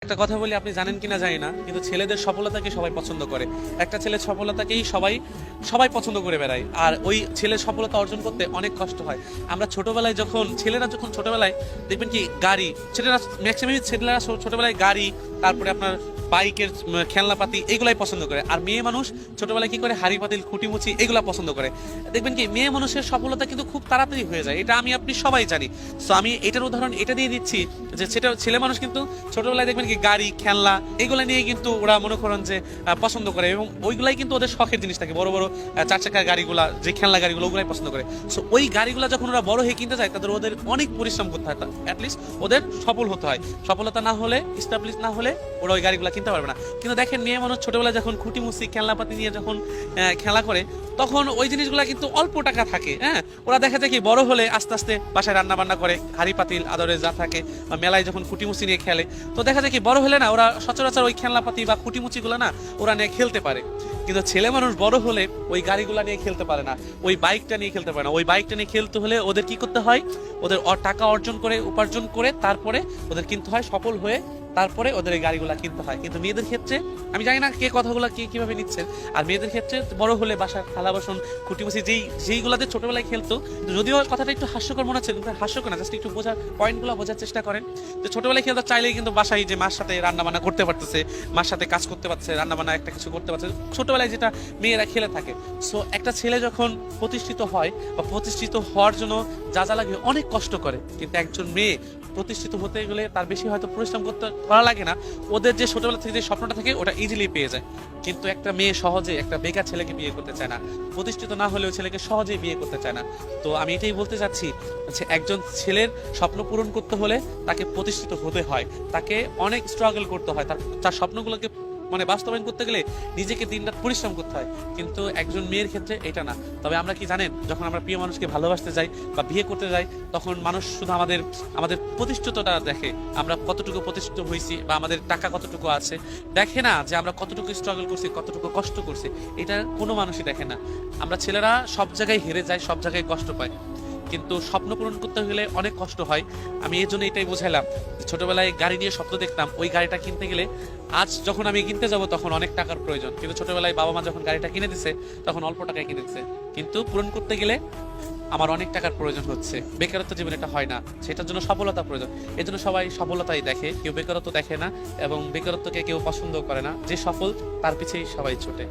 একটা কথা বলি, আপনি জানেন কিনা জানি না, কিন্তু ছেলেদের সফলতাকে সবাই পছন্দ করে। একটা ছেলের সফলতাকেই সবাই সবাই পছন্দ করে বেড়ায়, আর ওই ছেলের সফলতা অর্জন করতে অনেক কষ্ট হয়। আমরা ছোটবেলায় ছেলেরা যখন ছোটবেলায় দেখবেন কি গাড়ি, ছেলেরা ম্যাক্সিমাম ছেলেরা ছোটবেলায় গাড়ি, তারপরে আপনার বাইকের খেলনাপাতি এগুলাই পছন্দ করে। আর মেয়ে মানুষ ছোটবেলায় কি করে, হাড়ি পাতিল খুঁটিমুচি এগুলা পছন্দ করে। দেখবেন কি মেয়ে মানুষের সফলতা কিন্তু খুব তাড়াতাড়ি হয়ে যায়, এটা আমি আপনি সবাই জানি। সো আমি এটার উদাহরণ এটা দিয়ে দিচ্ছি যে ছেলে মানুষ কিন্তু ছোটবেলায় দেখবেন কি গাড়ি খেলনা এগুলা নিয়ে কিন্তু ওরা মনে করেন যে পছন্দ করে, এবং ওইগুলাই কিন্তু ওদের শখের জিনিস থাকে। বড় বড় চার চাকার গাড়িগুলা, যে খেলনা গাড়িগুলো ওগুলাই পছন্দ করে। সো ওই গাড়িগুলা যখন ওরা বড় হয়ে কিনতে যায়, ওদের অনেক পরিশ্রম করতে হয়, অ্যাটলিস্ট ওদের সফল হতে হয়। সফলতা না হলে, এস্টাবলিশ না হলে ওরা ওই গাড়িগুলা কিনতে পারবে না। কিন্তু দেখেন মেয়ে মানুষ ছোটবেলায় যখন খুঁটিমুচি খেলনাপাতি নিয়ে যখন খেলা করে, তখন ওই জিনিসগুলা কিন্তু অল্প টাকা থাকে। হ্যাঁ, ওরা দেখা যায় কি বড় হলে আস্তে আস্তে বাসায় রান্না বান্না করে, হাড়ি পাতিল আদরে যা থাকে, বা মেলায় যখন খুঁটিমুচি নিয়ে খেলে, তো দেখা যায় কি বড় হলে না ওরা সচরাচর ওই খেলনাপাতি বা খুঁটিমুচি গুলো না ওরা নিয়ে খেলতে পারে। কিন্তু ছেলে মানুষ বড় হলে ওই গাড়িগুলা নিয়ে খেলতে পারে না, ওই বাইকটা নিয়ে খেলতে পারে না। ওই বাইকটা নিয়ে খেলতে হলে ওদের কি করতে হয়, ওদের টাকা উপার্জন করে তারপরে ওদের কিনতে হয়, সফল হয়ে তারপরে ওদের এই গাড়িগুলা কিনতে হয়। কিন্তু মেয়েদের ক্ষেত্রে আমি জানি না কে কথাগুলো কিভাবে নিচ্ছেন। আর মেয়েদের ক্ষেত্রে বড় হলে বাসার থালা বাসন খুঁটিমুচি যেইগুলাতে ছোটবেলায় খেলতো, যদিও কথাটা একটু হাস্যকর মনে হচ্ছে, হাস্যকর না, জাস্ট একটু পয়েন্টগুলো বোঝার চেষ্টা করেন। যে ছোটবেলায় খেলতে চাইলেই কিন্তু বাসায় যে মার সাথে রান্না বান্না করতে পারতেছে, মার সাথে কাজ করতে পারছে, রান্না বান্না একটা কিছু করতে পারছে, ছোটবেলায় যেটা মেয়েরা খেলে থাকে। সো একটা ছেলে যখন প্রতিষ্ঠিত হয় বা প্রতিষ্ঠিত হওয়ার জন্য যা যা লাগে অনেক কষ্ট করে, কিন্তু একজন মেয়ে প্রতিষ্ঠিত হতে গেলে তার বেশি হয়তো পরিশ্রম করা লাগে না। ওদের যে ছোটবেলা থেকে যে স্বপ্নটা থাকে ওটা ইজিলি পেয়ে যায়। কিন্তু একটা মেয়ে সহজে একটা বেকার ছেলেকে বিয়ে করতে চায় না, প্রতিষ্ঠিত না হলেও ছেলেকে সহজেই বিয়ে করতে চায় না। তো আমি এটাই বলতে চাচ্ছি যে একজন ছেলের স্বপ্ন পূরণ করতে হলে তাকে প্রতিষ্ঠিত হতে হয়, তাকে অনেক স্ট্রাগল করতে হয়, তার স্বপ্নগুলোকে বাস্তবায়ন করতে গেলে নিজেকে দিনরাত পরিশ্রম করতে হয়। কিন্তু একজন মেয়ের ক্ষেত্রে এটা না। তবে আমরা কি জানেন, যখন আমরা প্রিয় মানুষকে ভালোবাসতে যাই বা বিয়ে করতে যাই, তখন মানুষ শুধু আমাদের প্রতিষ্ঠিতটা দেখে, আমরা কতটুকু প্রতিষ্ঠিত হয়েছি বা আমাদের টাকা কতটুকু আছে, দেখে না যে আমরা কতটুকু স্ট্রাগল করছি, কতটুকু কষ্ট করছি। এটা কোনো মানুষই দেখে না। আমরা ছেলেরা সব জায়গায় হেরে যাই, সব জায়গায় কষ্ট পাই, কিন্তু স্বপ্ন পূরণ করতে গেলে অনেক কষ্ট হয়। আমি এই জন্য এটাই বুঝাইলাম, ছোটবেলায় গাড়ি নিয়ে স্বপ্ন দেখতাম, ওই গাড়িটা কিনতে গেলে আজ যখন আমি কিনতে যাব তখন অনেক টাকার প্রয়োজন, কিন্তু ছোটবেলায় বাবা মা যখন গাড়িটা কিনে দিছে তখন অল্প টাকায় কিনে দিছে। কিন্তু পূরণ করতে গেলে আমার অনেক টাকার প্রয়োজন হচ্ছে। বেকারত্ব জীবনে এটা হয় না, সেটার জন্য সফলতা প্রয়োজন। এই জন্য সবাই সফলতাই দেখে, কেউ বেকারত্ব দেখে না, এবং বেকারত্বকে কেউ পছন্দ করে না। যে সফল তার পিছেই সবাই ছোটে।